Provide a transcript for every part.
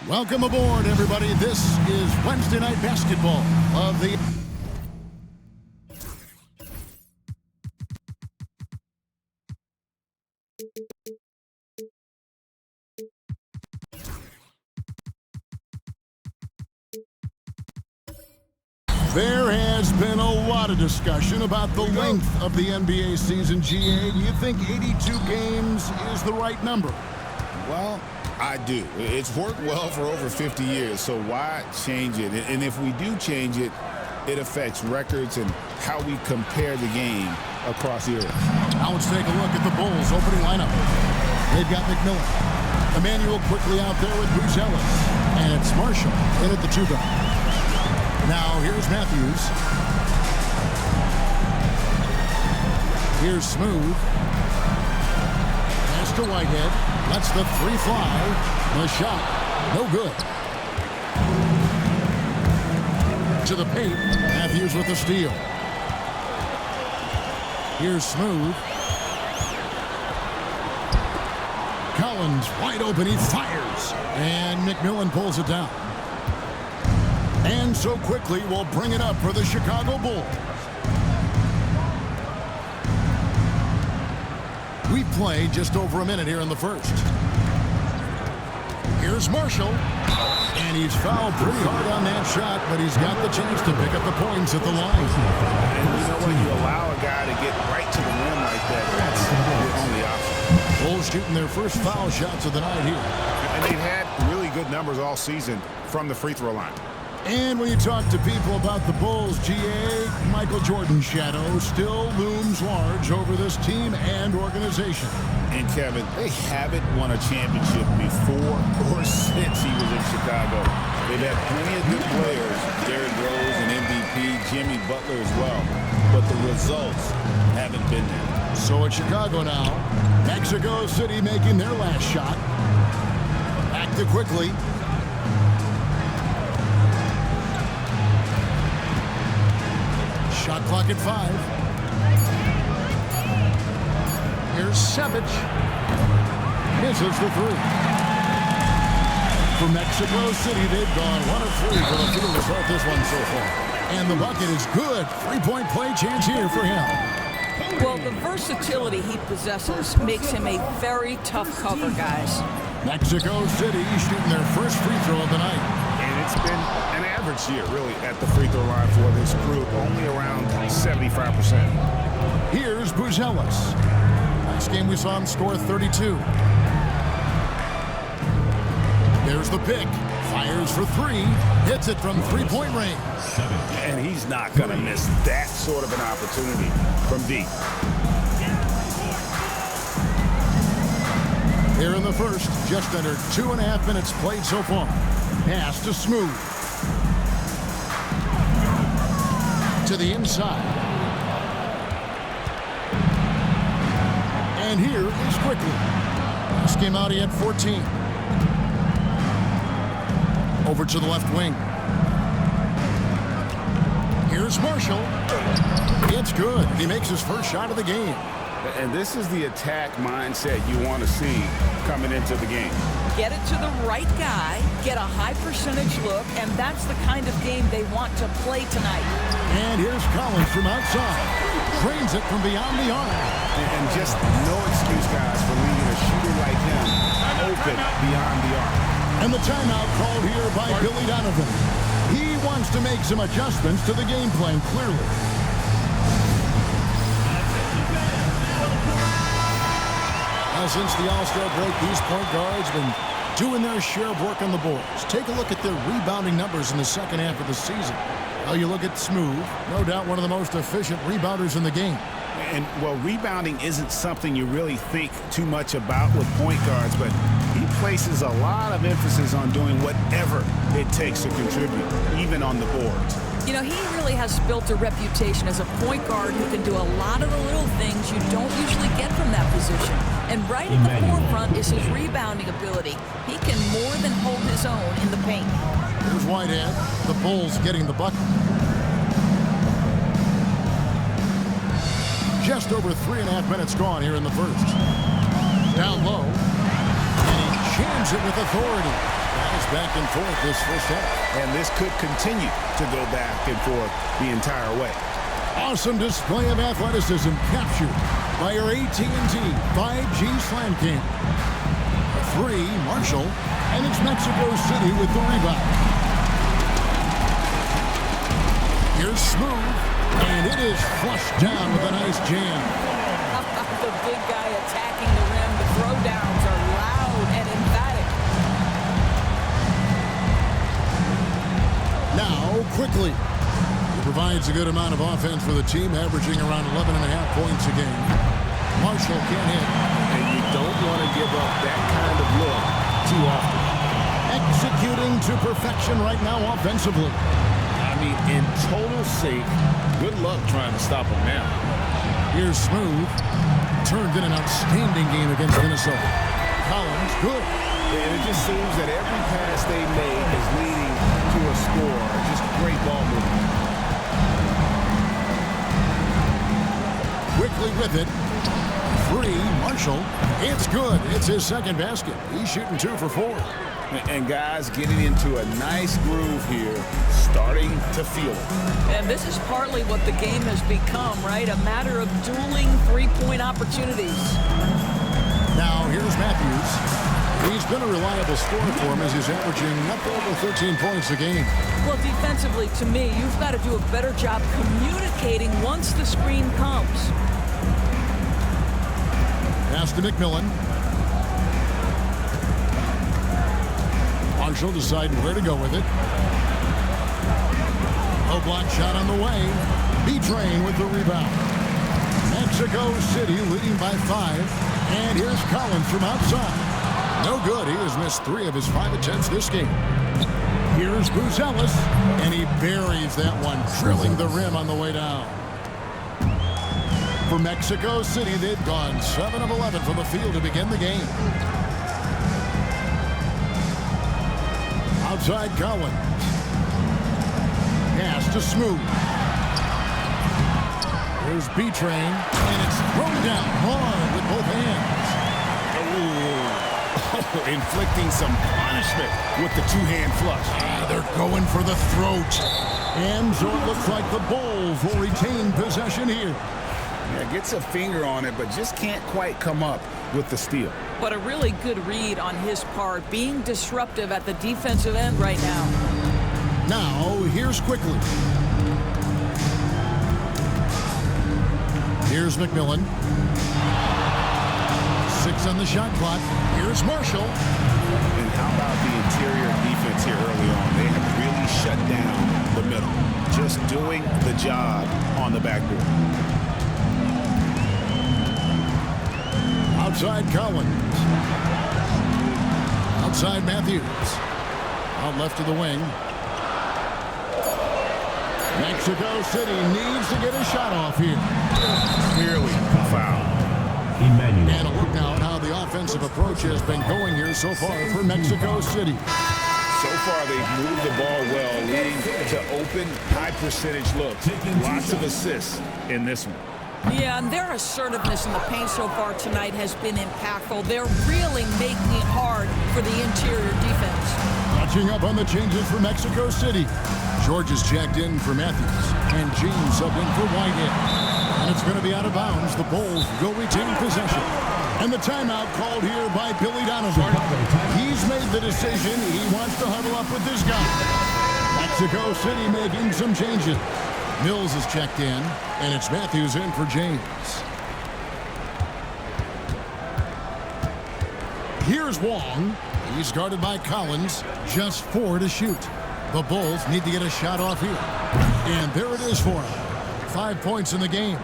Welcome aboard, everybody. This is Wednesday Night Basketball of the... There has been a lot of discussion about the length of the NBA season, GA. Do you think 82 games is the right number? Well, I do. It's worked well for over 50 years, so why change it? And if we do change it, it affects records and how we compare the game across eras. Now let's take a look at the Bulls' opening lineup. They've got McMillan. Emmanuel quickly out there with Buzelis. And it's Marshall in at the 2-guard. Now here's Matthews. Here's Smooth. Pass to Whitehead. Lets the three fly. The shot, no good. To the paint. Matthews with the steal. Here's Smooth. Collins wide open. He fires. And McMillan pulls it down. And so quickly we'll bring it up for the Chicago Bulls. We play just over a minute here in the first. Here's Marshall. And he's fouled pretty hard on that shot, but he's got the chance to pick up the points at the line. And you know when you allow a guy to get right to the rim like that, that's the only option. Bulls shooting their first foul shots of the night here. And they've had really good numbers all season from the free throw line. And when you talk to people about the Bulls, GA, Michael Jordan's shadow still looms large over this team and organization. And Kevin, they haven't won a championship before or since he was in Chicago. They've had plenty of good players, Derrick Rose and MVP, Jimmy Butler as well, but the results haven't been there. So at Chicago now, Mexico City making their last shot. Back to quickly. Shot clock at 5. Here's Sevic. Misses the 3. For Mexico City, they've gone 1 of 3 for the field to start this one so far. And the bucket is good. 3-point play chance here for him. Well, the versatility he possesses makes him a very tough cover, guys. Mexico City shooting their first free throw of the night. And it's been an average year, really, at the free throw line for this group, only around 75%. Here's Buzelis. Last game we saw him score 32. There's the pick. Fires for 3. Hits it from 3-point range. And he's not going to miss that sort of an opportunity from deep. Here in the first, just under 2.5 minutes played so far. Pass to Smooth. To the inside. And here is quickly. This came out, he had 14. Over to the left wing. Here's Marshall. It's good. He makes his first shot of the game. And this is the attack mindset you want to see coming into the game. Get it to the right guy, get a high percentage look, and that's the kind of game they want to play tonight. And here's Collins from outside. Drains it from beyond the arc. And just no excuse, guys, for leaving a shooter like him open beyond the arc. And the timeout called here by Billy Donovan. He wants to make some adjustments to the game plan, clearly. Now, since the All-Star break, these point guards have been doing their share of work on the boards. Take a look at their rebounding numbers in the second half of the season. Now you look at Smooth, no doubt one of the most efficient rebounders in the game. And, well, rebounding isn't something you really think too much about with point guards, but he places a lot of emphasis on doing whatever it takes to contribute, even on the boards. You know, he really has built a reputation as a point guard who can do a lot of the little things you don't usually get from that position. And right at the forefront is his rebounding ability. He can more than hold his own in the paint. Here's Whitehead. The Bulls getting the bucket. Just over 3.5 minutes gone here in the first. Down low. And he jams it with authority. That is back and forth this first half. And this could continue to go back and forth the entire way. Awesome display of athleticism captured by your AT&T 5G Slam Cam. A 3, Marshall, and it's Mexico City with the rebound. Here's Smooth, and it is flushed down with a nice jam. The big guy attacking the rim. The throwdowns are loud and emphatic. Now, quickly. He provides a good amount of offense for the team, averaging around 11.5 points a game. Marshall can't hit. And you don't want to give up that kind of look too often. Executing to perfection right now offensively. I mean, in total sync, good luck trying to stop him now. Here's Smooth. Turned in an outstanding game against Minnesota. Collins, good. And it just seems that every pass they make is leading to a score. Just great ball movement. Quickly with it. 3, Marshall. It's good. It's his second basket. He's shooting 2 for 4. And guys getting into a nice groove here, starting to feel it. And this is partly what the game has become, right? A matter of dueling three-point opportunities. Now, here's Matthews. He's been a reliable scorer for him as he's averaging up over 13 points a game. Well, defensively, to me, you've got to do a better job communicating once the screen comes. Pass to McMillan. Marshall deciding where to go with it. No block shot on the way. B-Train with the rebound. Mexico City leading by 5. And here's Collins from outside. No good. He has missed 3 of his 5 attempts this game. Here's Buzelis. And he buries that one, drilling the rim on the way down. For Mexico City, they've gone 7 of 11 from the field to begin the game. Outside Collins. Pass to Smooth. There's B-Train, and it's thrown down hard with both hands. Oh, inflicting some punishment with the two-hand flush. They're going for the throat. And so it looks like the Bulls will retain possession here. Yeah, gets a finger on it, but just can't quite come up with the steal. But a really good read on his part, being disruptive at the defensive end right now. Now, here's Quickly. Here's McMillan. 6 on the shot clock. Here's Marshall. And how about the interior defense here early on? They have really shut down the middle. Just doing the job on the backboard. Outside Collins. Outside Matthews. Out left to the wing. Mexico City needs to get a shot off here. Clearly a foul. And a look now at how the offensive approach has been going here so far for Mexico City. So far, they've moved the ball well, leading to open, high-percentage looks. Lots of assists in this one. Yeah, and their assertiveness in the paint so far tonight has been impactful. They're really making it hard for the interior defense. Catching up on the changes for Mexico City. George is checked in for Matthews, and James subbed in for Whitehead. And it's going to be out of bounds. The Bulls will retain possession. And the timeout called here by Billy Donovan. He's made the decision. He wants to huddle up with this guy. Mexico City making some changes. Mills is checked in, and it's Matthews in for James. Here's Wong. He's guarded by Collins. Just 4 to shoot. The Bulls need to get a shot off here. And there it is for him. 5 points in the game.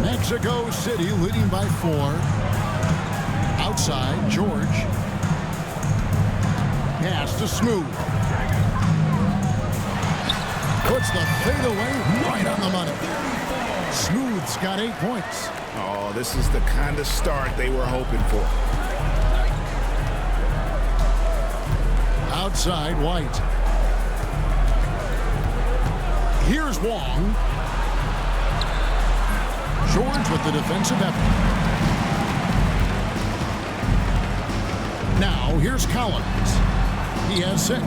Mexico City leading by 4. Outside, George. Pass to Smooth. Puts the fadeaway right on the money. Smooth's got 8 points. Oh, this is the kind of start they were hoping for. Outside, White. Here's Wong. George with the defensive effort. Now, here's Collins. He has 6.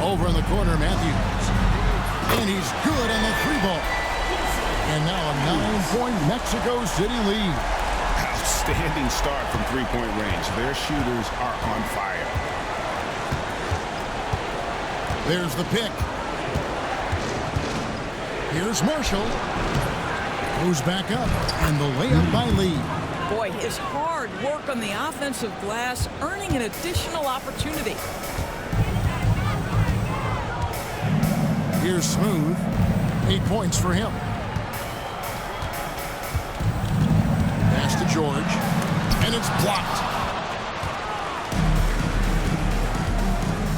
Over in the corner, Matthews. And he's good on the 3-ball. And now a 9-point Mexico City lead. Outstanding start from three-point range. Their shooters are on fire. There's the pick. Here's Marshall. Goes back up. And the layup by Lee. Boy, his hard work on the offensive glass earning an additional opportunity. Here's Smooth. 8 points for him. Pass to George. And it's blocked.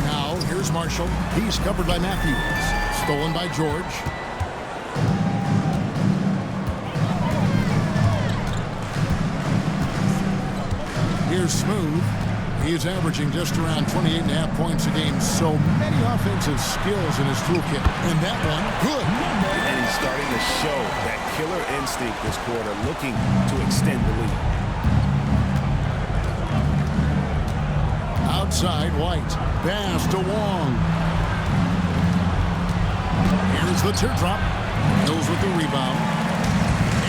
Now, here's Marshall. He's covered by Matthews. Stolen by George. Here's Smooth. He's averaging just around 28.5 points a game. So many offensive skills in his toolkit. And that one, good. And he's starting to show that killer instinct this quarter, looking to extend the lead. Outside, White. Pass to Wong. Here's the teardrop. Mills with the rebound.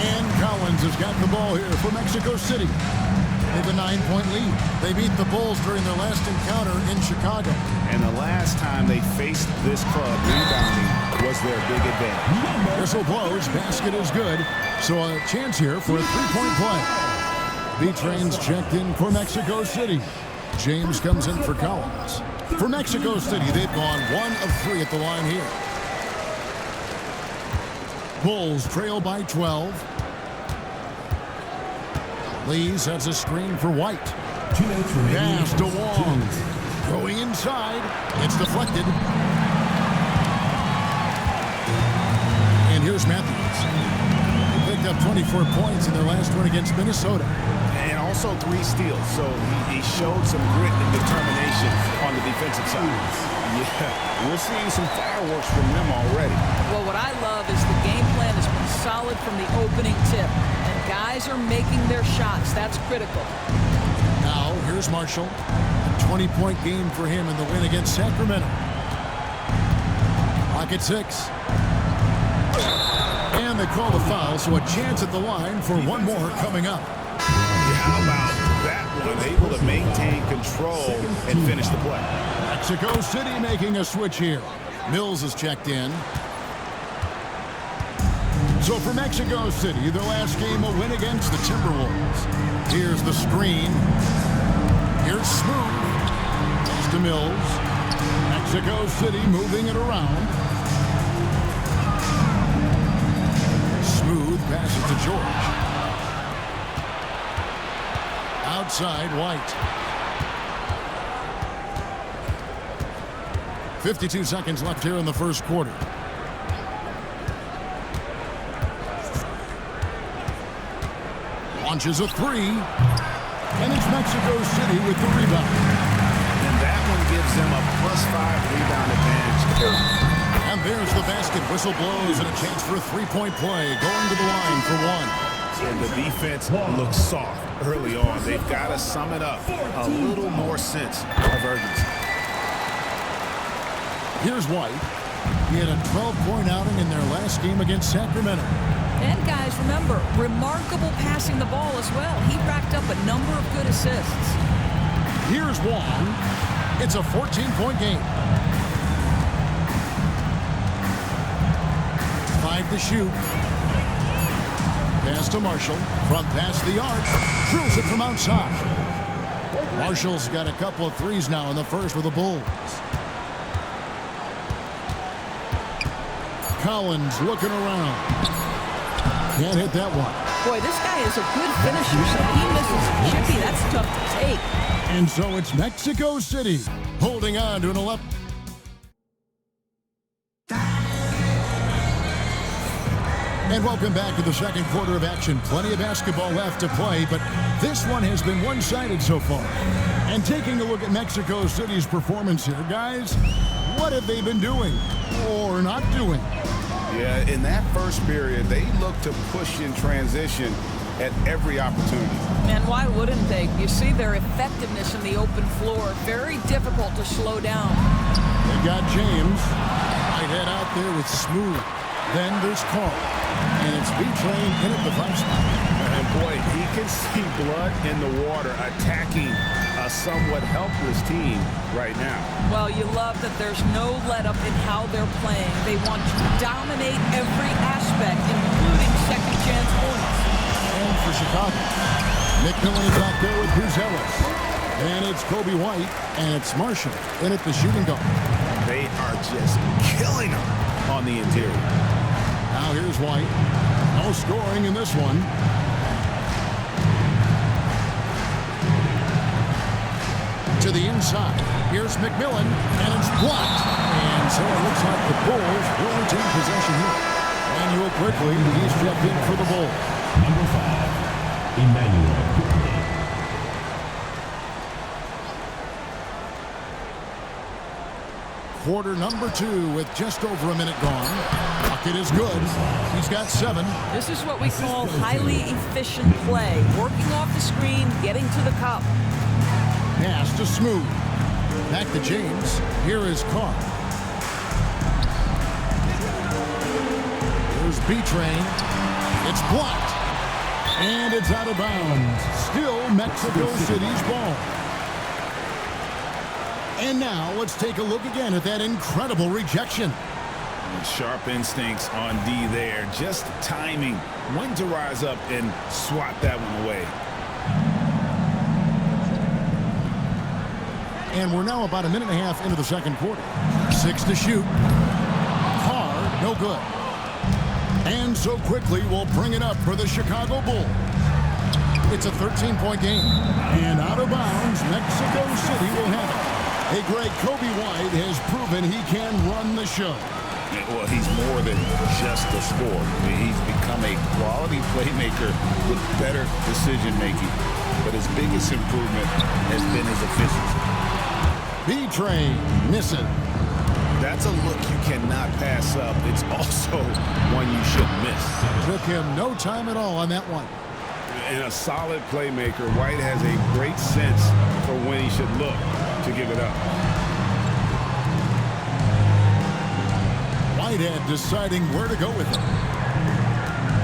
And Collins has got the ball here for Mexico City. They have a 9-point lead. They beat the Bulls during their last encounter in Chicago. And the last time they faced this club, rebounding was their big advantage. Whistle blows. Basket is good. So a chance here for a 3-point play. B-Train's checked in for Mexico City. James comes in for Collins. For Mexico City, they've gone 1 of 3 at the line here. Bulls trail by 12. Lee sets a screen for White. Pass to Wong. Going inside. It's deflected. And here's Matthews. They picked up 24 points in their last one against Minnesota. And also 3 steals, so he showed some grit and determination on the defensive side. Yeah, we're seeing some fireworks from them already. Well, what I love is the game plan has been solid from the opening tip. And guys are making their shots. That's critical. Now, here's Marshall. A 20-point game for him in the win against Sacramento. Clock at 6. And they call the foul, so a chance at the line for one more coming up. How about that one? Able to maintain control and finish the play. Mexico City making a switch here. Mills is checked in. So for Mexico City, their last game a win against the Timberwolves. Here's the screen. Here's Smooth. Pass to Mills. Mexico City moving it around. Smooth passes to George. Outside, White. 52 seconds left here in the first quarter. Launches a 3. And it's Mexico City with the rebound. And that one gives them a +5 rebound advantage. And there's the basket. Whistle blows and a chance for a 3-point play. Going to the line for 1. And the defense looks soft early on. They've got to sum it up. A little more sense of urgency. Here's White. He had a 12-point outing in their last game against Sacramento. And guys, remember, remarkable passing the ball as well. He racked up a number of good assists. Here's Wong. It's a 14-point game. 5 to shoot. Pass to Marshall. Front pass the arc. Drills it from outside. Marshall's got a couple of threes now in the first with the Bulls. Collins looking around. Can't hit that one. Boy, this guy is a good finisher, so he misses a chippy. That's tough to take. And so it's Mexico City holding on to an 11. And welcome back to the second quarter of action. Plenty of basketball left to play, but this one has been one-sided so far. And taking a look at Mexico City's performance here, guys, what have they been doing or not doing? Yeah, in that first period, they looked to push in transition at every opportunity. And why wouldn't they? You see their effectiveness in the open floor. Very difficult to slow down. They got James. Right head out there with Smooth. Then there's Carl. And it's B-Train in at the 5 spot. And boy, he can see blood in the water attacking a somewhat helpless team right now. Well, you love that there's no let-up in how they're playing. They want to dominate every aspect, including second-chance points. And for Chicago, McMillan is out there with Buzelis. And it's Kobe White, and it's Marshall in at the shooting guard. They are just killing them on the interior. Now here's White. No scoring in this one. To the inside. Here's McMillan, and it's blocked. And so it looks like the Bulls will retain possession here. Emmanuel quickly, he's checked in for the Bulls. Number 5, Emmanuel. Quarter number 2 with just over a minute gone. Bucket is good. He's got 7. This is what we call highly efficient play. Working off the screen, getting to the cup. Pass to Smooth. Back to James. Here is Carr. Here's B-Train. It's blocked. And it's out of bounds. Still Mexico City's ball. And now let's take a look again at that incredible rejection. Sharp instincts on D there. Just timing when to rise up and swat that one away. And we're now about a minute and a half into the second quarter. 6 to shoot. Carr, no good. And so quickly we'll bring it up for the Chicago Bulls. It's a 13-point game. And out of bounds, Mexico City will have it. Hey, Greg, Kobe White has proven he can run the show. Well, he's more than just a scorer. I mean, he's become a quality playmaker with better decision-making. But his biggest improvement has been his efficiency. B-Train missing. That's a look you cannot pass up. It's also one you should miss. Took him no time at all on that one. And a solid playmaker, White has a great sense for when he should look to give it up. Whitehead deciding where to go with it.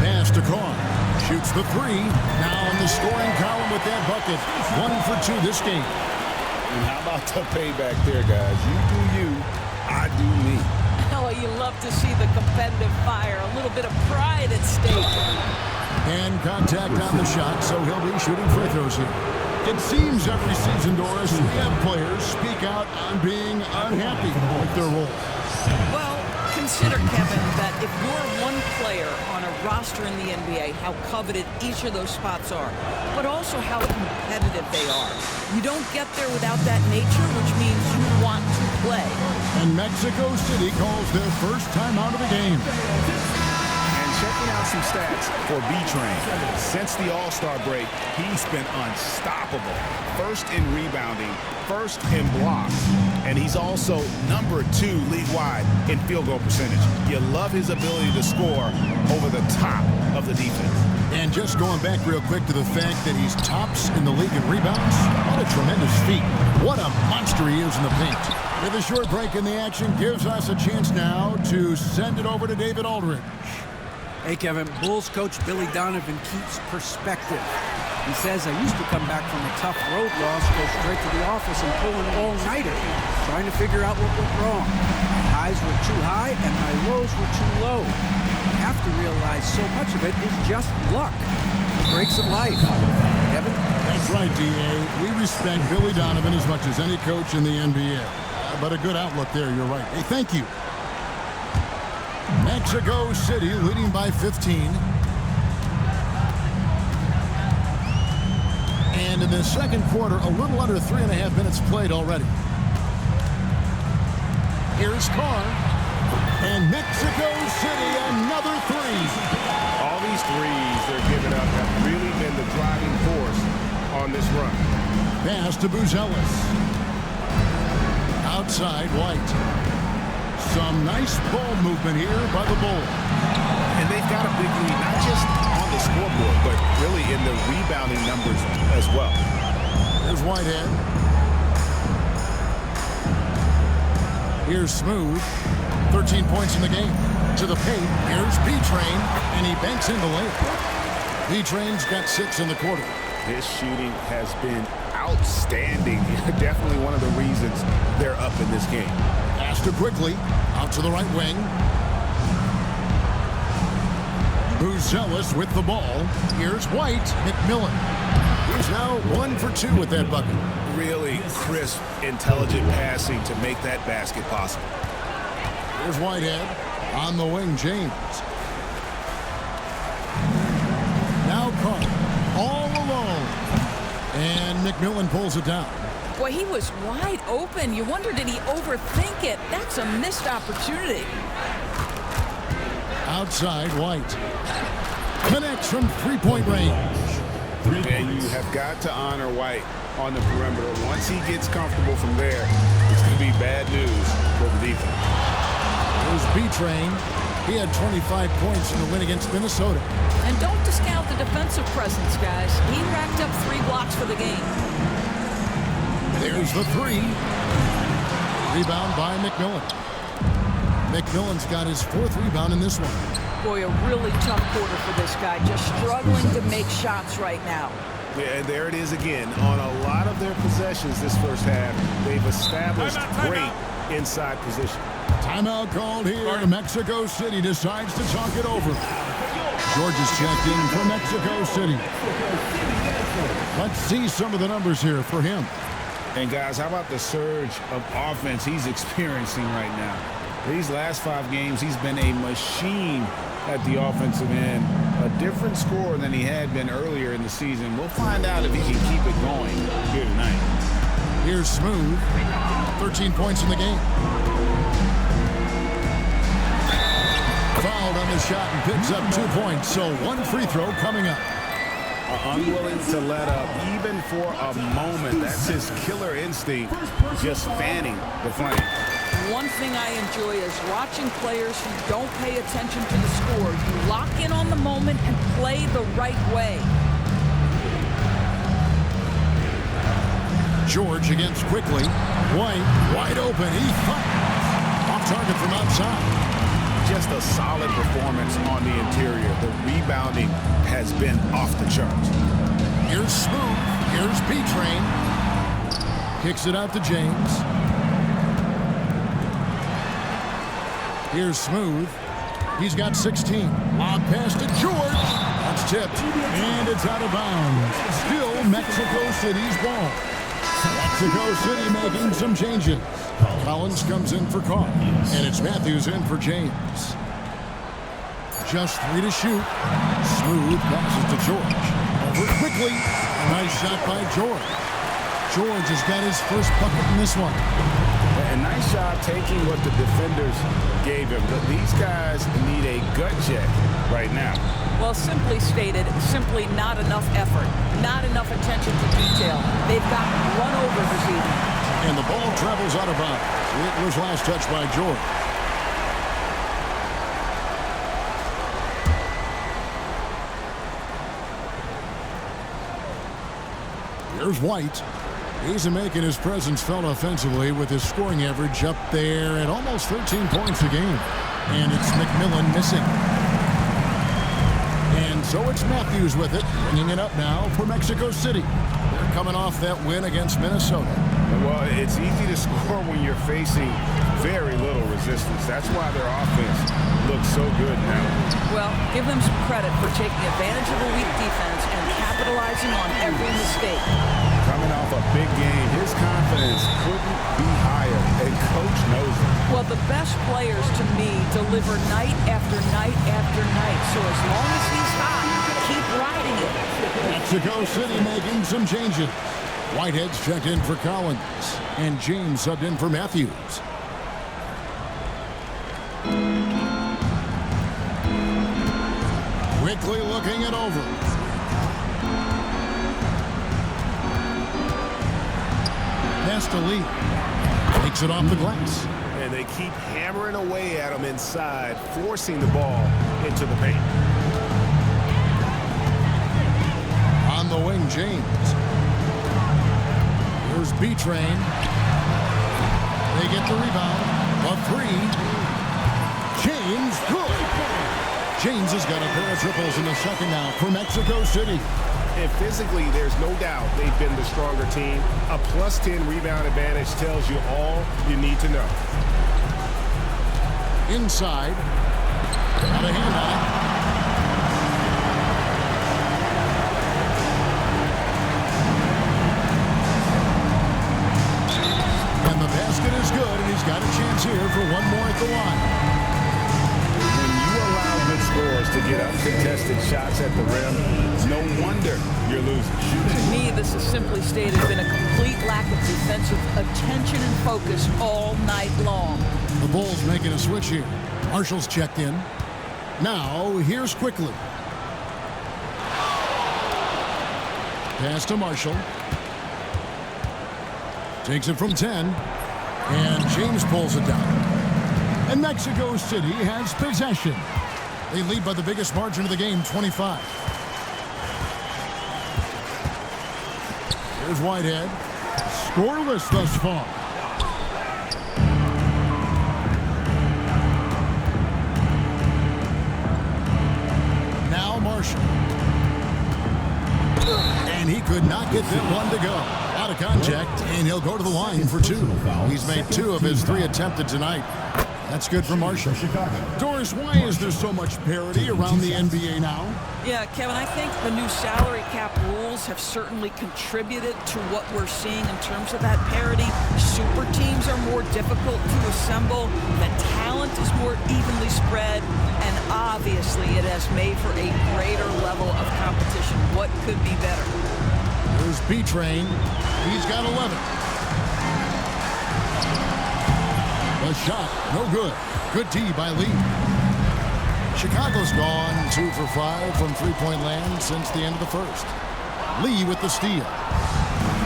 Pass to Carr. Shoots the 3. Now in the scoring column with that bucket. 1 for 2 this game. And how about the payback there, guys? You do you, I do me. Oh, you love to see the competitive fire. A little bit of pride at stake. And contact on the shot, so he'll be shooting free throws here. It seems every season, Doris, we have players speak out on being unhappy with their role. Well, consider, Kevin, that if you're one player on a roster in the NBA, how coveted each of those spots are, but also how competitive they are. You don't get there without that nature, which means you want to play. And Mexico City calls their first time out of the game. Checking out some stats for B-Train. Since the All-Star break, he's been unstoppable. First in rebounding, first in blocks, and he's also number 2 league-wide in field goal percentage. You love his ability to score over the top of the defense. And just going back real quick to the fact that he's tops in the league in rebounds, what a tremendous feat. What a monster he is in the paint. With a short break in the action, gives us a chance now to send it over to David Aldridge. Hey, Kevin, Bulls coach Billy Donovan keeps perspective. He says, I used to come back from a tough road loss, go straight to the office and pull an all-nighter, trying to figure out what went wrong. My highs were too high and my lows were too low. You have to realize so much of it is just luck. The breaks of life. Kevin? That's right, D.A. We respect Billy Donovan as much as any coach in the NBA. But a good outlook there, you're right. Hey, thank you. Mexico City leading by 15. And in the second quarter, a little under 3.5 minutes played already. Here's Carr. And Mexico City, another 3. All these threes they're giving up have really been the driving force on this run. Pass to Buzelis. Outside, White. Some nice ball movement here by the Bulls. And they've got a big lead, not just on the scoreboard, but really in the rebounding numbers as well. Here's Whitehead. Here's Smooth. 13 points in the game. To the paint. Here's B-Train, and he banks in the layup. B-Train's got 6 in the quarter. His shooting has been outstanding. Definitely one of the reasons they're up in this game. Pass to Quickly. Out to the right wing. Buzelis with the ball. Here's White. McMillan. He's now 1 for 2 with that bucket. Really crisp, intelligent passing to make that basket possible. Here's Whitehead. On the wing, James. Now Carter. All alone. And McMillan pulls it down. Boy, he was wide open. You wonder, did he overthink it? That's a missed opportunity. Outside, White. Connects from three-point range. And you have got to honor White on the perimeter. Once he gets comfortable from there, it's going to be bad news for the defense. Here's B-Train. He had 25 points in the win against Minnesota. And don't discount the defensive presence, guys. He racked up 3 blocks for the game. There's the 3. Rebound by McMillan. McMillan's got his 4th rebound in this one. Boy, a really tough quarter for this guy. Just struggling to make shots right now. Yeah, and there it is again. On a lot of their possessions this first half, they've established great inside position. Timeout called here. Mexico City decides to talk it over. George is checked in for Mexico City. Let's see some of the numbers here for him. And guys, how about the surge of offense he's experiencing right now? These last 5 games, he's been a machine at the offensive end. A different score than he had been earlier in the season. We'll find out if he can keep it going here tonight. Here's Smooth. 13 points in the game. Fouled on the shot and picks up 2 points. So 1 free throw coming up. Unwilling to let up even for a moment. That's his killer instinct, just fanning the flame. One thing I enjoy is watching players who don't pay attention to the score. You lock in on the moment and play the right way. George against Quickly. White, wide open. He fires. Off target from outside. Just a solid performance on the interior. The rebounding has been off the charts. Here's Smooth. Here's B-Train. Kicks it out to James. Here's Smooth. He's got 16. Lob pass to George. That's tipped. And it's out of bounds. Still Mexico City's ball. Mexico City making some changes. Collins comes in for Carr. And it's Matthews in for James. Just 3 to shoot. Smooth passes to George. Over quickly. Nice shot by George. George has got his first bucket in this one. A nice job taking what the defenders gave him. But these guys need a gut check right now. Well, simply stated, simply not enough effort, not enough attention to detail. They've got run over this evening. And the ball travels out of bounds. It was last touched by George. Here's White. He's making his presence felt offensively with his scoring average up there at almost 13 points a game. And it's McMillan missing. And so it's Matthews with it, bringing it up now for Mexico City. They're coming off that win against Minnesota. Well, it's easy to score when you're facing very little resistance. That's why their offense looks so good now. Well, give them some credit for taking advantage of a weak defense and capitalizing on every mistake. Coming off a big game, his confidence couldn't be higher, and Coach knows it. Well, the best players, to me, deliver night after night after night. So as long as he's hot, keep riding it. Mexico City making some changes. Whitehead's checked in for Collins, and James subbed in for Matthews. Quickly looking it over. Pass to Lee. Takes it off the glass. And they keep hammering away at them inside, forcing the ball into the paint. On the wing, James. Here's B-Train. They get the rebound. A three. James, good. James has got a pair of triples in the second now for Mexico City. And physically, there's no doubt they've been the stronger team. A plus 10 rebound advantage tells you all you need to know. Inside. Got a hand on it. And the basket is good, and he's got a chance here for one more at the line. When you allow good scorers to get uncontested shots at the rim, no wonder you're losing. To me, this is simply stated been a complete lack of defensive attention and focus all night long. The Bulls making a switch here. Marshall's checked in. Now, here's Quickly. Pass to Marshall. Takes it from 10. And James pulls it down. And Mexico City has possession. They lead by the biggest margin of the game, 25. Here's Whitehead. Scoreless thus far. Now Marshall. And he could not get that one to go. Out of contact, and he'll go to the line for two. He's made 2 of his 3 attempted tonight. That's good for Marshall. Doris, why is there so much parity around the NBA now? Yeah, Kevin, I think the new salary cap rules have certainly contributed to what we're seeing in terms of that parity. Super teams are more difficult to assemble. The talent is more evenly spread. And obviously, it has made for a greater level of competition. What could be better? There's B-Train. He's got 11. The shot, no good. Good D by Lee. Chicago's gone 2 for 5 from three-point land since the end of the first. Lee with the steal.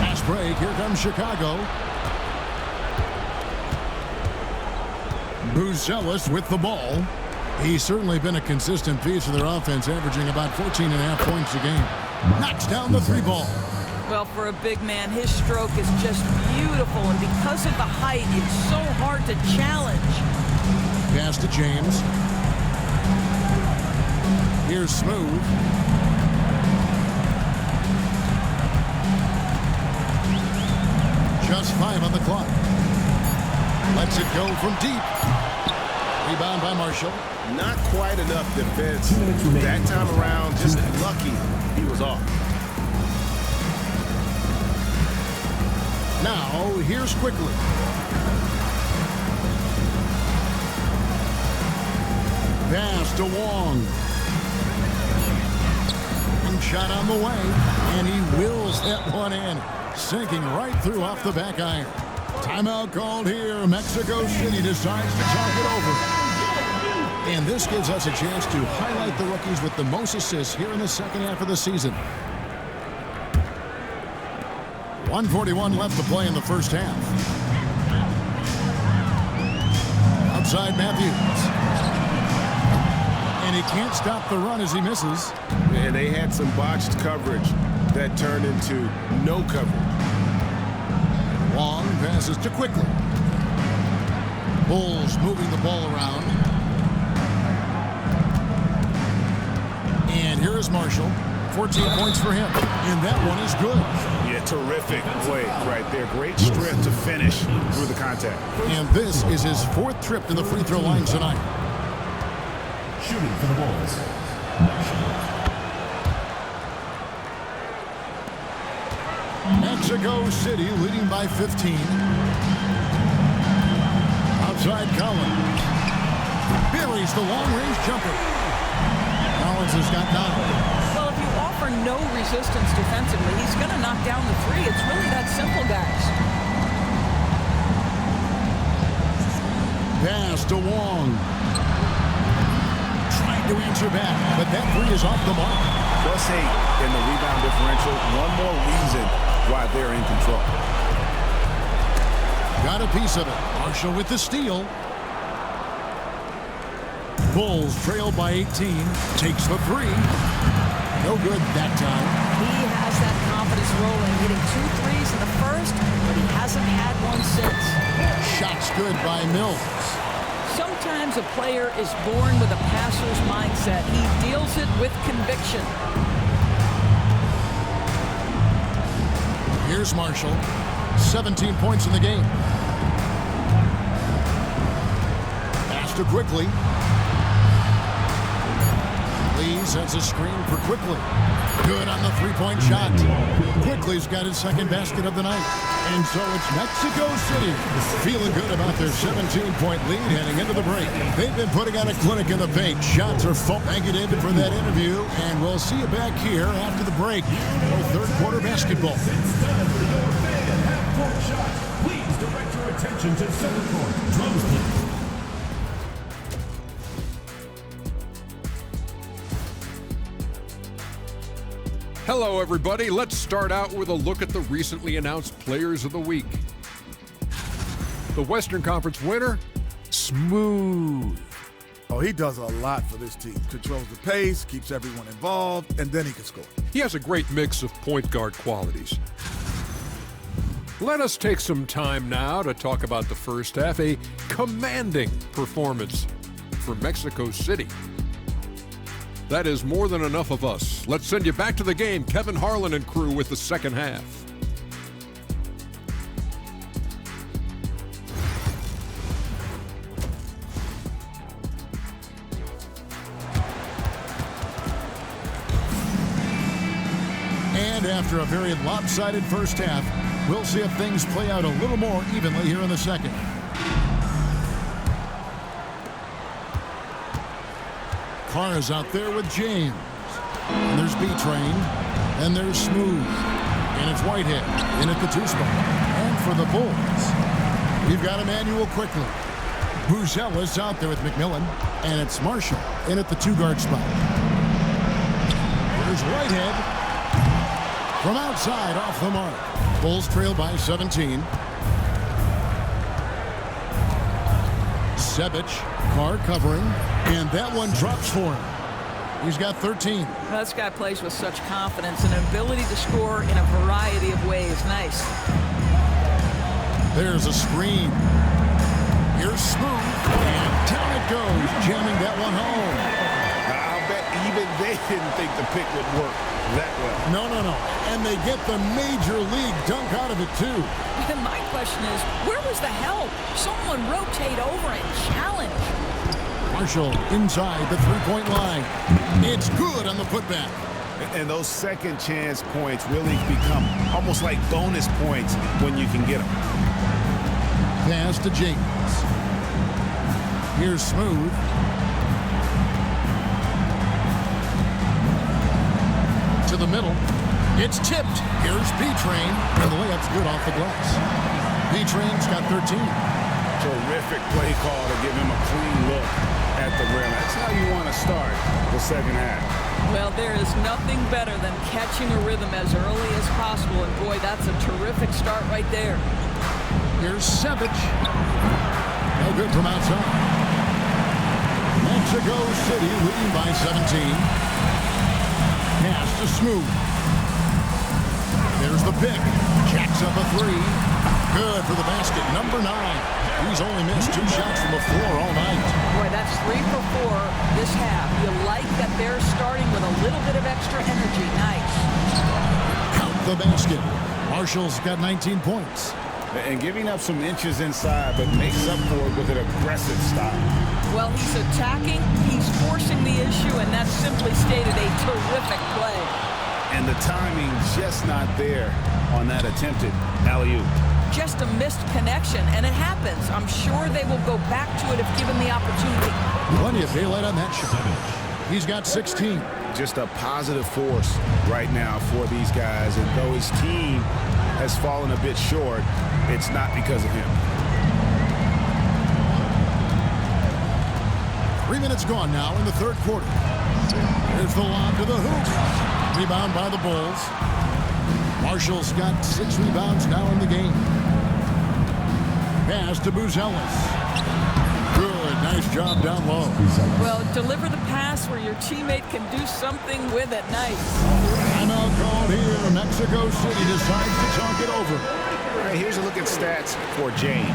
Fast break, here comes Chicago. Buzelis with the ball. He's certainly been a consistent piece of their offense, averaging about 14.5 points a game. Knocks down the 3 ball. Well, for a big man, his stroke is just beautiful, and because of the height, it's so hard to challenge. Pass to James. Here's Smooth. Just 5 on the clock. Lets it go from deep. Rebound by Marshall. Not quite enough defense. That time around, just lucky he was off. Now, here's Quickly. Pass to Wong. And shot on the way. And he wills that one in. Sinking right through off the back iron. Timeout called here. Mexico City decides to talk it over. And this gives us a chance to highlight the rookies with the most assists here in the second half of the season. 1:41 left to play in the first half. Outside Matthews. And he can't stop the run as he misses. And they had some botched coverage that turned into no coverage. Long passes to Quickly. Bulls moving the ball around. And here is Marshall. 14 points for him. And that one is good. Yeah, terrific play right there. Great strength to finish through the contact. And this is his 4th trip to the free throw line tonight. Shooting for the Bulls. Mexico City leading by 15. Outside Collins. Buries the long-range jumper. Collins has got 9. Well, if you offer no resistance defensively, he's going to knock down the 3. It's really that simple, guys. Pass to Wong. Trying to answer back, but that 3 is off the mark. +8 in the rebound differential. One more reason why they're in control. Got a piece of it. Marshall with the steal. Bulls trail by 18. Takes the three. No good that time. He has that confidence rolling, hitting 2 threes in the first, but he hasn't had one since. Shot's good by Mills. Sometimes a player is born with a passer's mindset. He deals it with conviction. Here's Marshall. 17 points in the game. Pass to Quickly. Lee sets a screen for Quickly. Good on the three-point shot. Quickly's got his second basket of the night. And so it's Mexico City feeling good about their 17-point lead heading into the break. They've been putting on a clinic in the paint. Shots are full. Thank you, David, for that interview. And we'll see you back here after the break for third quarter basketball. Half-court shot. Please direct your attention to center court. Drums, please. Hello, everybody. Let's start out with a look at the recently announced Players of the Week. The Western Conference winner, Smooth. Oh, he does a lot for this team. Controls the pace, keeps everyone involved, and then he can score. He has a great mix of point guard qualities. Let us take some time now to talk about the first half, a commanding performance for Mexico City. That is more than enough of us. Let's send you back to the game, Kevin Harlan and crew with the second half. And after a very lopsided first half, we'll see if things play out a little more evenly here in the second. Carr is out there with James. And there's B-Train. And there's Smooth. And it's Whitehead in at the 2 spot. And for the Bulls, we've got Emmanuel Quickly. Buzella's out there with McMillan. And it's Marshall in at the 2 guard spot. There's Whitehead. From outside, off the mark. Bulls trail by 17. Sebic, Carr covering, and that one drops for him. He's got 13. Well, this guy plays with such confidence and an ability to score in a variety of ways. Nice. There's a screen. Here's Smooth, and down it goes, jamming that one home. I'll bet even they didn't think the pick would work that well. No. And they get the major league dunk out of it, too. And my question is, where was the help? Someone rotate over and challenge. Marshall inside the three-point line. It's good on the putback. And those second chance points really become almost like bonus points when you can get them. Pass to James. Here's Smooth. To the middle. It's tipped. Here's B-Train. And the layup's good off the glass. B-Train's got 13. Terrific play call to give him a clean look at the rim. That's how you want to start the second half. Well, there is nothing better than catching a rhythm as early as possible. And boy, that's a terrific start right there. Here's Sebic. No good from outside. Mexico City leading by 17. Pass to Smooth. There's the pick. Jacks up a 3. Good for the basket. Number 9. He's only missed 2 shots from the floor all night. Boy, that's 3 for 4 this half. You like that they're starting with a little bit of extra energy. Nice. Count the basket. Marshall's got 19 points. And giving up some inches inside, but makes up for it with an aggressive style. Well, he's attacking, he's forcing the issue, and that's simply stated a terrific play. And the timing just not there on that attempted alley-oop. Just a missed connection, and it happens. I'm sure they will go back to it if given the opportunity. Plenty of daylight on that shot. He's got 16. Just a positive force right now for these guys. And though his team has fallen a bit short, it's not because of him. 3 minutes gone now in the third quarter. There's the lob to the hoop. Rebound by the Bulls. Marshall's got 6 rebounds now in the game. Pass to Buzella's. Good Nice job down low. Well, deliver the pass where your teammate can do something with it. Nice. Timeout called here. Mexico City decides to talk it over. All right, here's a look at stats for James.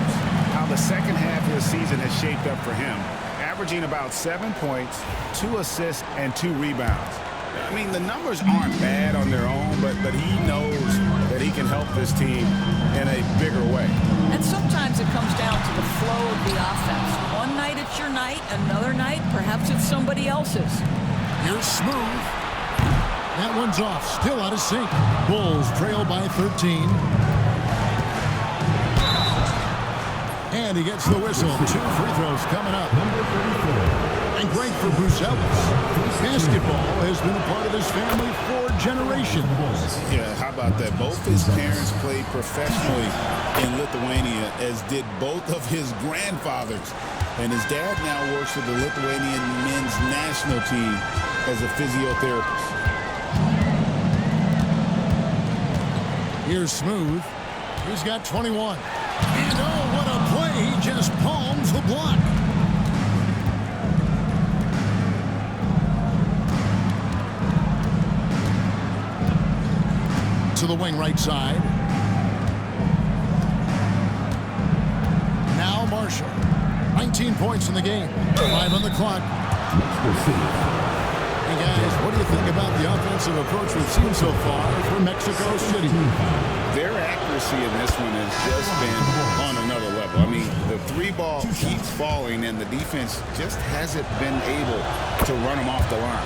How the second half of the season has shaped up for him. Averaging about 7 points, 2 assists, and 2 rebounds. I mean, the numbers aren't bad on their own, but he knows that he can help this team in a bigger way. And sometimes it comes down to the flow of the offense. One night it's your night, another night perhaps it's somebody else's. Here's Smooth. That one's off, still out of sync. Bulls trail by 13. And he gets the whistle. 2 free throws coming up. And great for Bruce Ellis. Basketball has been a part of his family for generations. Yeah, how about that? Both his parents played professionally in Lithuania, as did both of his grandfathers. And his dad now works with the Lithuanian men's national team as a physiotherapist. Here's Smooth. He's got 21. And oh, what a play. He just palms the block. To the wing right side. Now Marshall. 19 points in the game. 5 on the clock. Hey guys, what do you think about the offensive approach we've seen so far for Mexico City? Their accuracy in this one has just been on another level. I mean, the 3-ball keeps falling, and the defense just hasn't been able to run them off the line.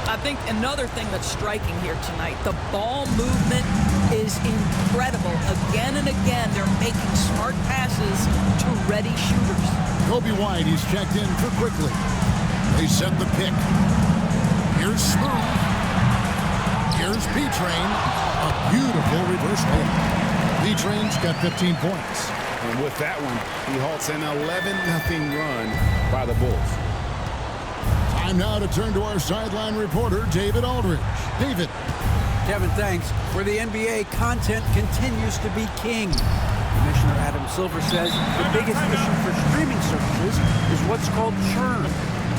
I think another thing that's striking here tonight, the ball movement is incredible. Again and again, they're making smart passes to ready shooters. Kobe White, he's checked in for quickly. They set the pick. Here's Smooth. Here's B-Train. A beautiful reverse pick. B-Train's got 15 points. And with that one, he halts an 11-0 run by the Bulls. Time now to turn to our sideline reporter, David Aldridge. David. Kevin, thanks. For the NBA, content continues to be king. Commissioner Adam Silver says the biggest issue for streaming services is what's called churn.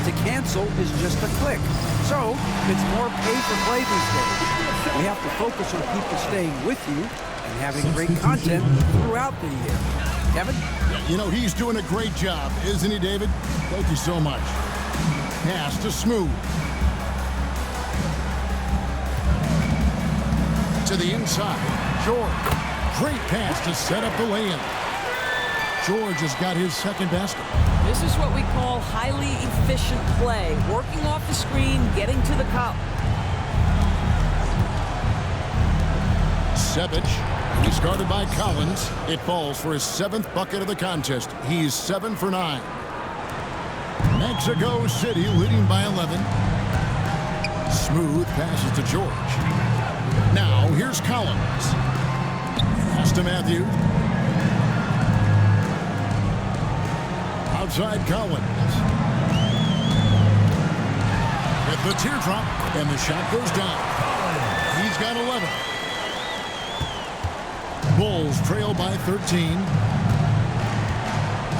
To cancel is just a click. So it's more pay-for-play these days. We have to focus on people staying with you and having great content throughout the year. Kevin? You know, he's doing a great job, isn't he, David? Thank you so much. Pass to Smooth. To the inside. George. Great pass to set up the lay-in. George has got his second basket. This is what we call highly efficient play. Working off the screen, getting to the cup. Sevic. He's guarded by Collins. It falls for his 7th bucket of the contest. He's 7 for 9. Mexico City leading by 11. Smooth passes to George. Now here's Collins. Pass to Matthew. Outside Collins. With the teardrop, and the shot goes down. He's got 11. Bulls trail by 13.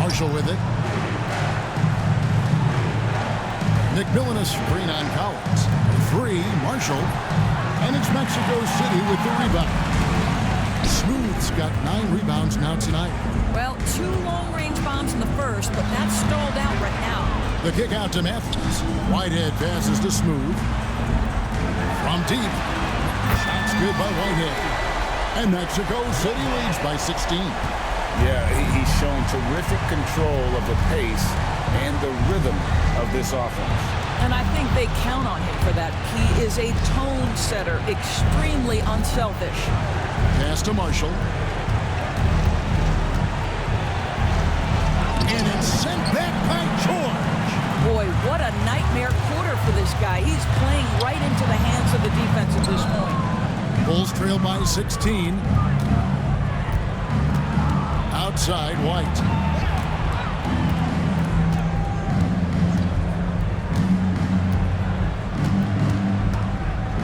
Marshall with it. McMillan a screen on Collins. 3, Marshall. And it's Mexico City with the rebound. Smooth's got 9 rebounds now tonight. Well, 2 long-range bombs in the first, but that's stalled out right now. The kick out to Matthews. Whitehead passes to Smooth. From deep. Shots good by Whitehead. And Mexico City leads by 16. Yeah, he's shown terrific control of the pace and the rhythm of this offense. And I think they count on him for that. He is a tone setter, extremely unselfish. Pass to Marshall. And it's sent back by George. Boy, what a nightmare quarter for this guy. He's playing right into the hands of the defense at this point. Bulls trail by 16. Outside, White.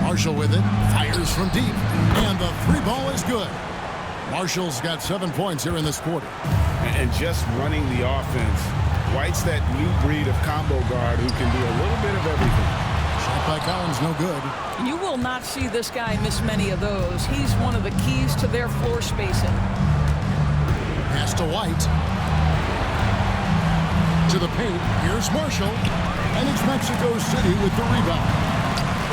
Marshall with it. Fires from deep. And the 3-ball is good. Marshall's got 7 points here in this quarter. And just running the offense White's that new breed of combo guard who can do a little bit of everything. Shot by Collins, no good. You will not see this guy miss many of those. He's one of the keys to their floor spacing. Pass to White. To the paint. Here's Marshall. And it's Mexico City with the rebound.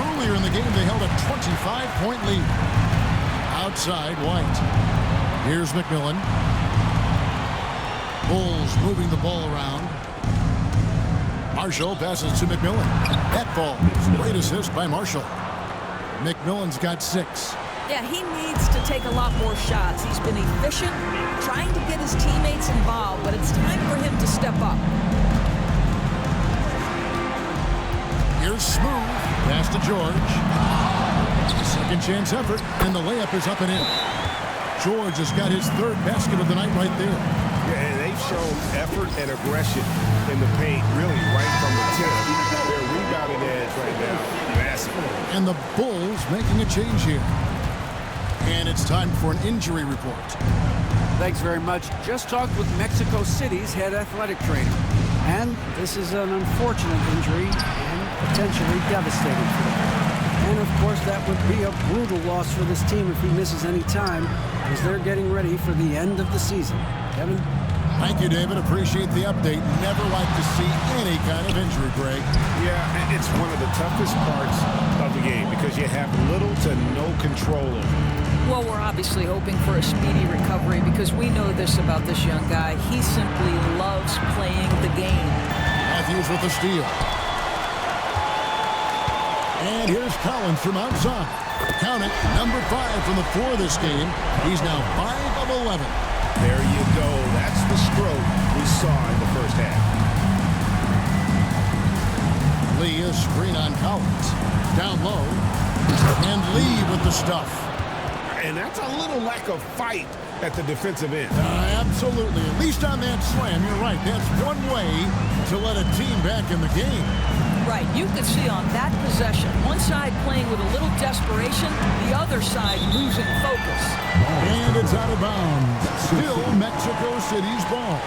Earlier in the game, they held a 25-point lead. Outside, White. Here's McMillan. Bulls moving the ball around. Marshall passes to McMillan. That ball. Great assist by Marshall. McMillan's got 6. Yeah, he needs to take a lot more shots. He's been efficient, trying to get his teammates involved, but it's time for him to step up. Here's Smooth. Pass to George. Second chance effort, and the layup is up and in. George has got his 3rd basket of the night right there. Yeah, and they've shown effort and aggression in the paint, really, right from the tip. Their rebounding edge right now, massive. And the Bulls making a change here. And it's time for an injury report. Thanks very much. Just talked with Mexico City's head athletic trainer. And this is an unfortunate injury and potentially devastating for them. And of course, that would be a brutal loss for this team if he misses any time, as they're getting ready for the end of the season. Kevin? Thank you, David. Appreciate the update. Never like to see any kind of injury, Greg. Yeah, it's one of the toughest parts of the game because you have little to no control of it. Well, we're obviously hoping for a speedy recovery because we know this about this young guy. He simply loves playing the game. Matthews with the steal. And here's Collins from outside. Count it, number 5 from the floor this game. He's now 5 of 11. There you go. That's the stroke we saw in the first half. Lee is screen on Collins. Down low. And Lee with the stuff. And that's a little lack of fight at the defensive end. Absolutely. At least on that slam, you're right. That's one way to let a team back in the game. Right. You could see on that possession, one side playing with a little desperation, the other side losing focus. And it's out of bounds. Still Mexico City's ball.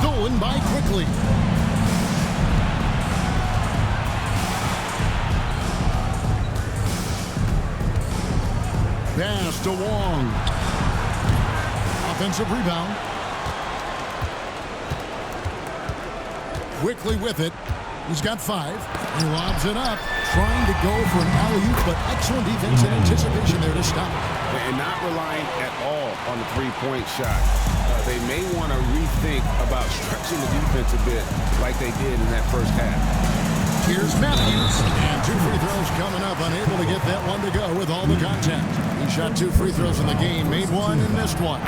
Stolen by Quickly. Pass to Wong. Offensive rebound. Quickly with it. He's got 5. He lobs it up, trying to go for an alley-oop, but excellent defense and anticipation there to stop. And not relying at all on the three-point shot. They may want to rethink about stretching the defense a bit like they did in that first half. Here's Matthews. And 2 free throws coming up. Unable to get that one to go with all the contact. He shot 2 free throws in the game. Made 1 and missed 1.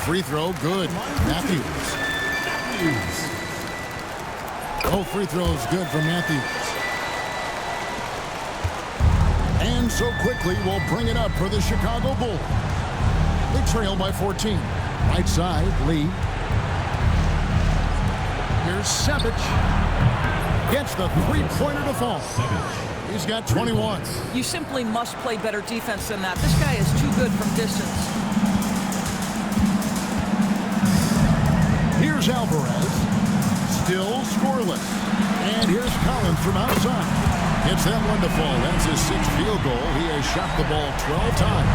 Free throw, good. Matthews. Both free throws good from Matthews. And so Quickly will bring it up for the Chicago Bulls. They trail by 14. Right side, Lee. Here's Savage. Gets the three-pointer to fall. He's got 21. You simply must play better defense than that. This guy is too good from distance. Here's Alvarez. Still scoreless. And here's Collins from outside. Hits that one to fall. That's his 6th field goal. He has shot the ball 12 times.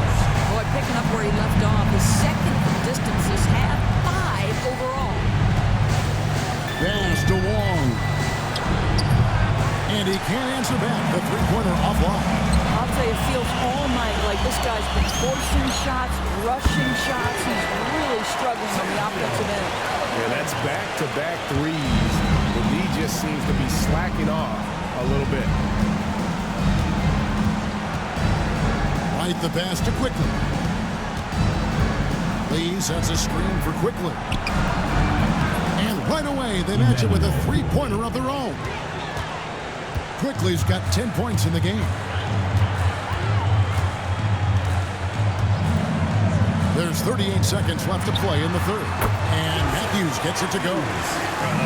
Boy, picking up where he left off. His 2nd from distance this half, 5 overall. Pass to Wong. And he can't answer back. The three-pointer offline. I'll tell you, it feels all night like this guy's been forcing shots, rushing shots. He's really struggling on the offensive end. Yeah, that's back-to-back threes. The lead just seems to be slacking off a little bit. Right the pass to Quickly. Lee sets a screen for Quickly. And right away, they match it with a three-pointer of their own. Quickly's got 10 points in the game. There's 38 seconds left to play in the 3rd. And Matthews gets it to go.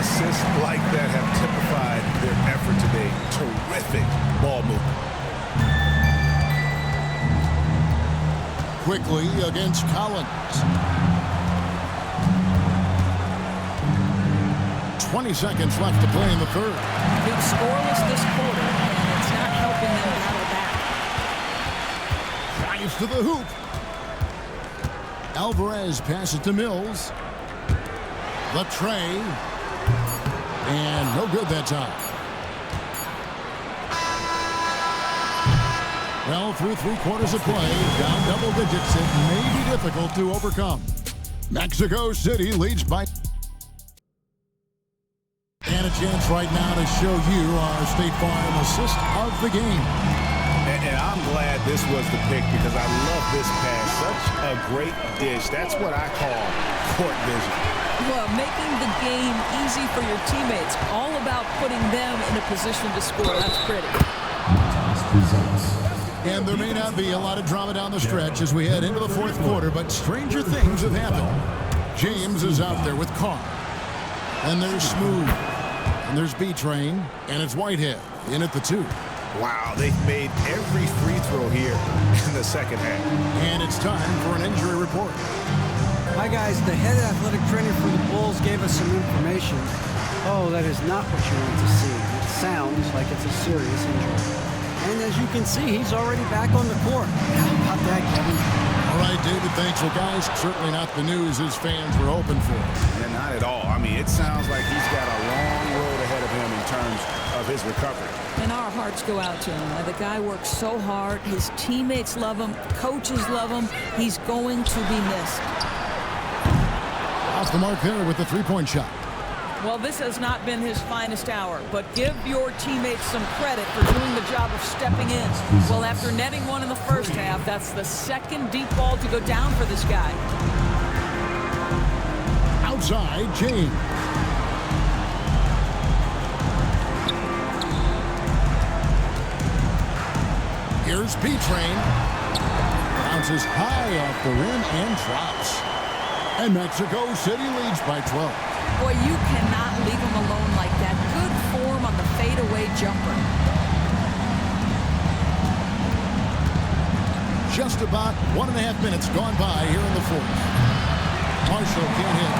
Assists like that have typified their effort today. Terrific ball movement. quickly against Collins. 20 seconds left to play in the third. Big scoreless this quarter, and it's not helping them battle back. Drives to the hoop. Alvarez passes to Mills. The tray. And no good that time. Well, through 3 quarters of play, down double digits, it may be difficult to overcome. Mexico City leads by... And a chance right now to show you our State Farm assist of the game. And I'm glad this was the pick because I love this pass. Such a great dish. That's what I call court vision. Well, making the game easy for your teammates. All about putting them in a position to score. That's pretty. And there may not be a lot of drama down the stretch as we head into the fourth quarter, but stranger things have happened. James is out there with Carr. And there's Smooth. And there's B-Train. And it's Whitehead in at the 2. Wow, they've made every free throw here in the second half. And it's time for an injury report. Hi, guys. The head athletic trainer for the Bulls gave us some information. Oh, that is not what you want to see. It sounds like it's a serious injury. And as you can see, he's already back on the court. How about that, Kevin? All right, David, thanks. Well, guys, certainly not the news his fans were hoping for. Yeah, not at all. I mean, it sounds like he's got a long road ahead of him in terms of his recovery. And our hearts go out to him. The guy works so hard. His teammates love him. Coaches love him. He's going to be missed. Off the mark there with the three-point shot. Well, this has not been his finest hour, but give your teammates some credit for doing the job of stepping in. Well, after netting one in the first half, that's the second deep ball to go down for this guy. Outside, James. Here's B-Train. Bounces high off the rim and drops. And Mexico City leads by 12. Boy, you cannot leave him alone like that. Good form on the fadeaway jumper. Just about 1.5 minutes gone by here in the fourth. Marshall can't hit.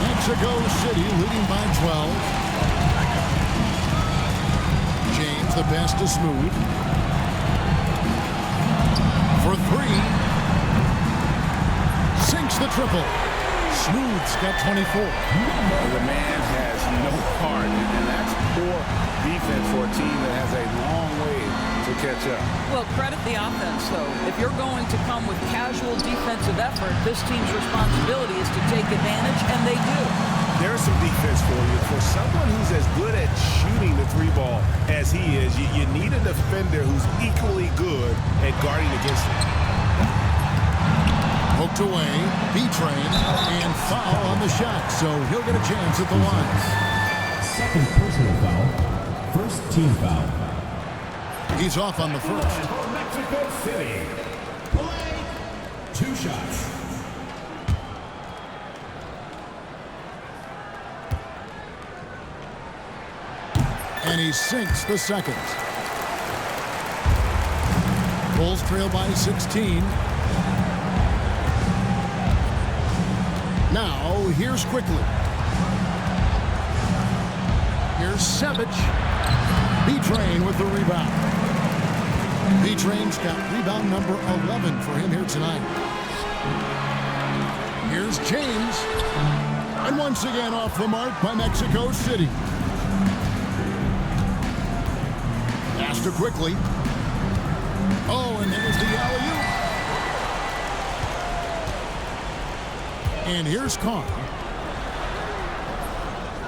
Mexico City leading by 12. James, the pass to Smooth. For 3. Sinks the triple. Smooth's got 24. The man has no heart, and that's poor defense for a team that has a long way to catch up. Well, credit the offense, though. If you're going to come with casual defensive effort, this team's responsibility is to take advantage, and they do. There's some defense for you. For someone who's as good at shooting the 3-ball as he is, you need a defender who's equally good at guarding against him. Poked away, B-Train, and foul on the shot, so he'll get a chance at the line. Second personal foul. First team foul. He's off on the first. For Mexico City. Play 2 shots. And he sinks the second. Bulls trail by 16. Now, here's Quickly. Here's Savage. B-Train with the rebound. B-Train's got rebound number 11 for him here tonight. Here's James. And once again off the mark by Mexico City. Pass to Quickly. Oh, and there's the alley-oop. And here's Carr.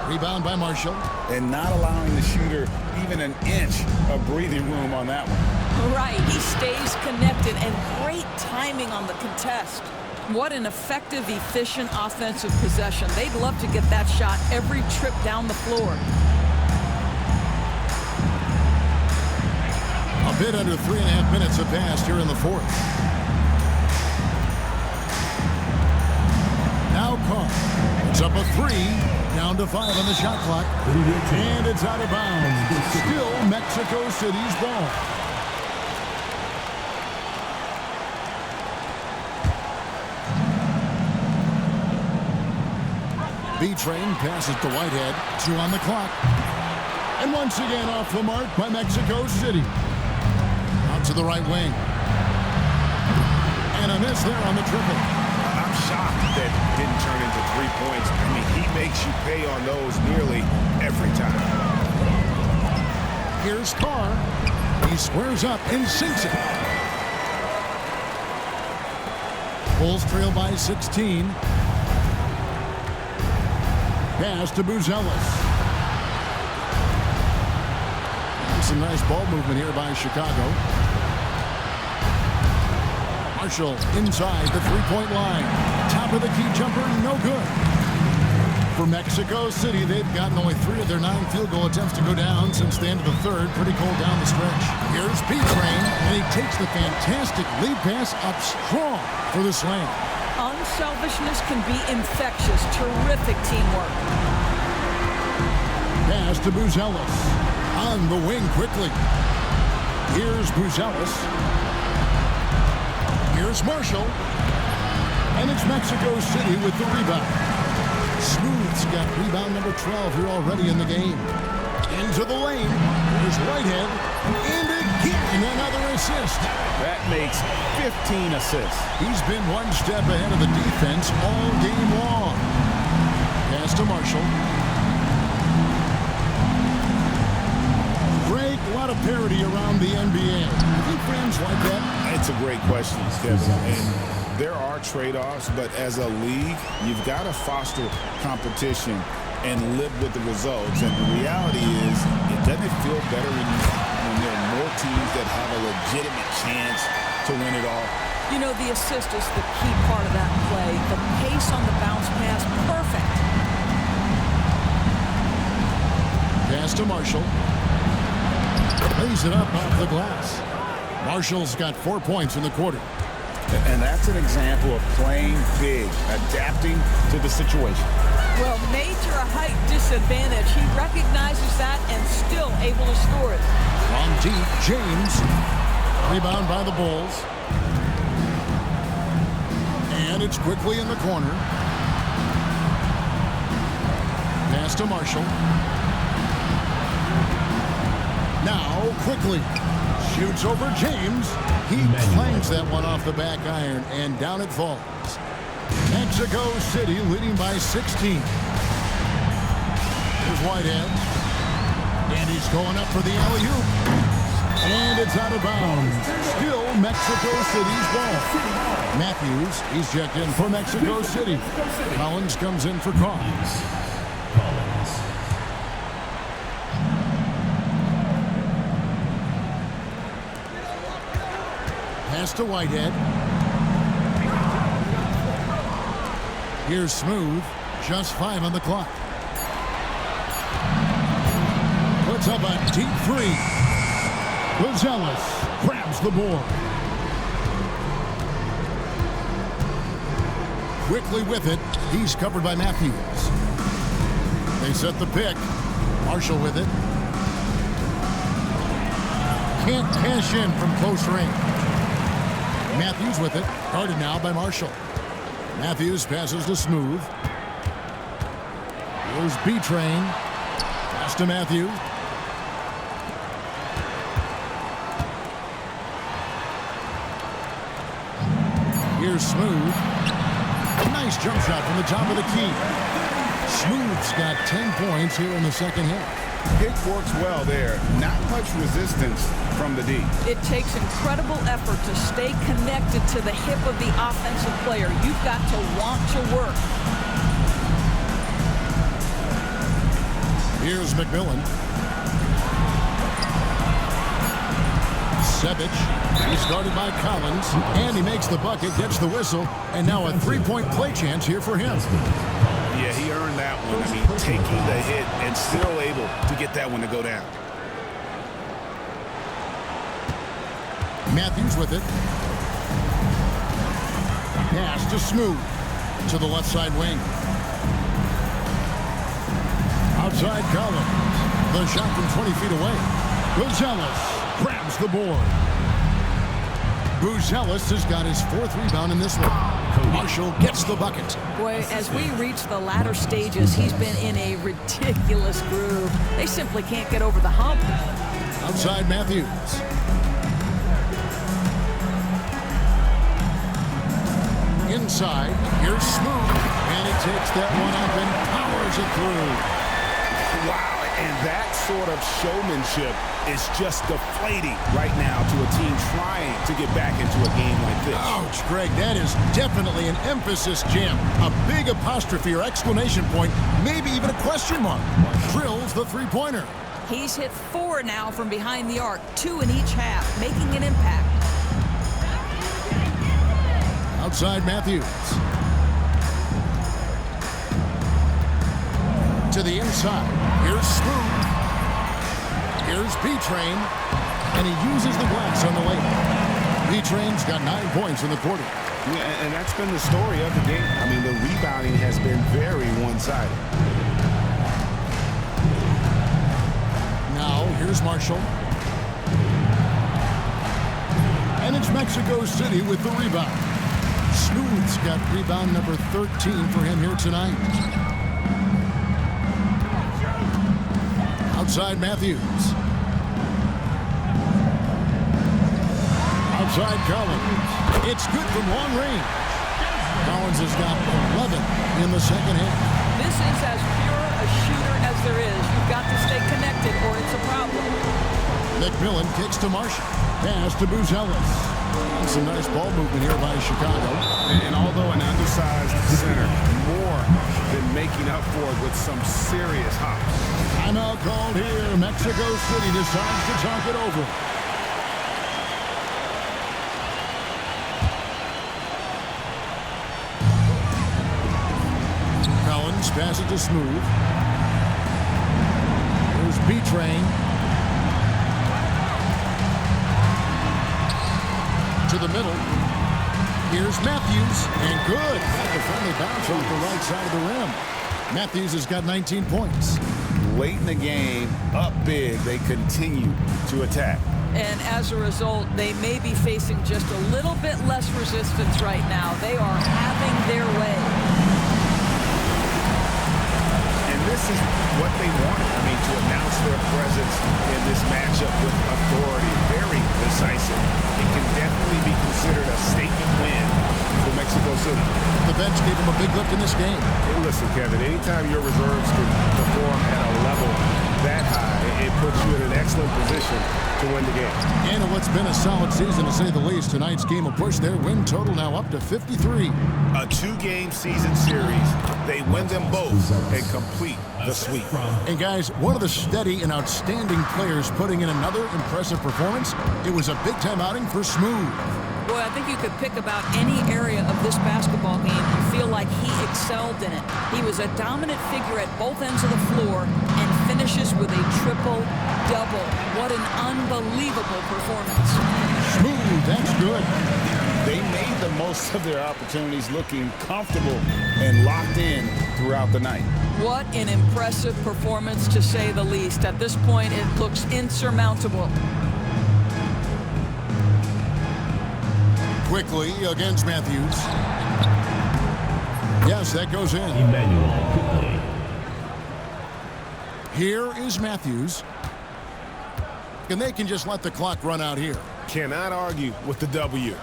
Rebound by Marshall. And not allowing the shooter even an inch of breathing room on that one. Right, he stays connected, and great timing on the contest. What an effective, efficient offensive possession. They'd love to get that shot every trip down the floor. A bit under 3.5 minutes have passed here in the fourth. Now Carr. It's up a 3. Down to 5 on the shot clock. And it's out of bounds. Still Mexico City's ball. B-Train passes to Whitehead. 2 on the clock. And once again off the mark by Mexico City. Out to the right wing. And a miss there on the triple. I'm shocked that it didn't turn into 3 points. I mean, he makes you pay on those nearly every time. Here's Carr. He squares up and sinks it. Bulls trail by 16. Pass to Buzelis. Some nice ball movement here by Chicago. Marshall inside the three-point line. Top of the key jumper, no good. For Mexico City, they've gotten only 3 of their 9 field goal attempts to go down since the end of the third. Pretty cold down the stretch. Here's P-Train, and he takes the fantastic lead pass up strong for the slam. Unselfishness can be infectious. Terrific teamwork. Pass to Buzelis. On the wing quickly. Here's Buzelis. Here's Marshall. And it's Mexico City with the rebound. Smooth's got rebound number 12 here already in the game. Into the lane. Here's Whitehead. And again, another assist. That makes 15 assists. He's been one step ahead of the defense all game long. Pass to Marshall. Greg, a lot of parity around the NBA. You think fans like that? It's a great question, Kevin. And there are trade-offs, but as a league, you've got to foster competition and live with the results. And the reality is, it doesn't feel better when there are more teams that have a legitimate chance to win it all. You know, the assist is the key part of that play. The pace on the bounce pass, perfect. Pass to Marshall. Lays it up off the glass. Marshall's got 4 points in the quarter. And that's an example of playing big, adapting to the situation. Well, major height disadvantage. He recognizes that and still able to score it. From deep, James. Rebound by the Bulls. And it's quickly in the corner. Pass to Marshall. Now, quickly. Shoots over James. He clangs that one off the back iron, and down it falls. Mexico City leading by 16. Here's Whitehead. And he's going up for the alley-oop. And it's out of bounds. Still Mexico City's ball. Matthews, he's checked in for Mexico City. Collins comes in for Carr. Pass to Whitehead. Here's Smooth. Just 5 on the clock. Puts up a deep 3. Buzelis grabs the board. Quickly with it. He's covered by Matthews. They set the pick. Marshall with it. Can't cash in from close range. Matthews with it. Guarded now by Marshall. Matthews passes to Smooth. Here's B-Train. Pass to Matthews. Here's Smooth. Nice jump shot from the top of the key. Smooth's got 10 points here in the second half. It works well there. Not much resistance from the D. It takes incredible effort to stay connected to the hip of the offensive player. You've got to want to work. Here's McMillan. Sevic. He's guarded by Collins. And he makes the bucket, gets the whistle, and now a three-point play chance here for him. Yeah, he earned that one. I mean, taking the hit and still able to get that one to go down. Matthews with it. Pass to Smooth. To the left side wing. Outside Collins. The shot from 20 feet away. Buzelis grabs the board. Buzelis has got his 4th rebound in this one. Marshall gets the bucket. Boy, as we reach the latter stages, he's been in a ridiculous groove. They simply can't get over the hump. Outside Matthews. Inside, here's Smooth, and he takes that one up and powers it through. Wow, and that sort of showmanship is just deflating right now to a team trying to get back into a game like this. Ouch, Greg, that is definitely an emphasis jam. A big apostrophe or exclamation point, maybe even a question mark. Drills the three-pointer. He's hit 4 now from behind the arc, 2 in each half, making an impact. Outside Matthews. To the inside. Here's Smooth. Here's B-Train. And he uses the glass on the layup. B-Train's got 9 points in the quarter. Yeah, and that's been the story of the game. I mean, the rebounding has been very one-sided. Now, here's Marshall. And it's Mexico City with the rebound. Smooth's got rebound number 13 for him here tonight. Outside Matthews. Outside Collins. It's good from long range. Collins has got 11 in the second half. This is as pure a shooter as there is. You've got to stay connected or it's a problem. McMillan kicks to Marshall. Pass to Buzelis. Some nice ball movement here by Chicago. And although an undersized center, more than making up for it with some serious hops. Timeout called here. Mexico City decides to talk it over. Collins passes to Smooth. Here's B-Train. To the middle. Here's Matthews. And good. Got the friendly bounce off the right side of the rim. Matthews has got 19 points. Late in the game, up big, they continue to attack. And as a result, they may be facing just a little bit less resistance right now. They are having their way. And this is what they wanted. I mean, to announce their presence in this matchup with authority. Very decisive. It can definitely be considered a statement win for Mexico City. The bench gave him a big lift in this game. Hey, listen, Kevin, anytime your reserves can perform at a level that high, it puts you in an excellent position to win the game. And in what's been a solid season, to say the least, tonight's game will push their win total now up to 53. A 2-game season series. They win them both and complete the sweep. And guys, one of the steady and outstanding players putting in another impressive performance, it was a big-time outing for Smooth. Boy, I think you could pick about any area of this basketball game and feel like he excelled in it. He was a dominant figure at both ends of the floor and finishes with a triple-double. What an unbelievable performance. Smooth, that's good. They made the most of their opportunities, looking comfortable and locked in throughout the night. What an impressive performance, to say the least. At this point, it looks insurmountable. Quickly against Matthews. Yes, that goes in. Here is Matthews. And they can just let the clock run out here. Cannot argue with the W.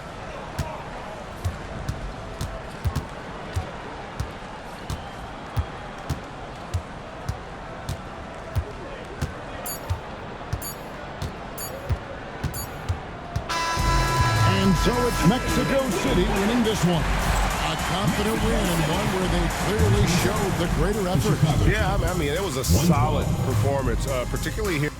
And so it's Mexico City winning this one. A confident win, one where they clearly showed the greater effort. Yeah, I mean, it was a solid performance, particularly here.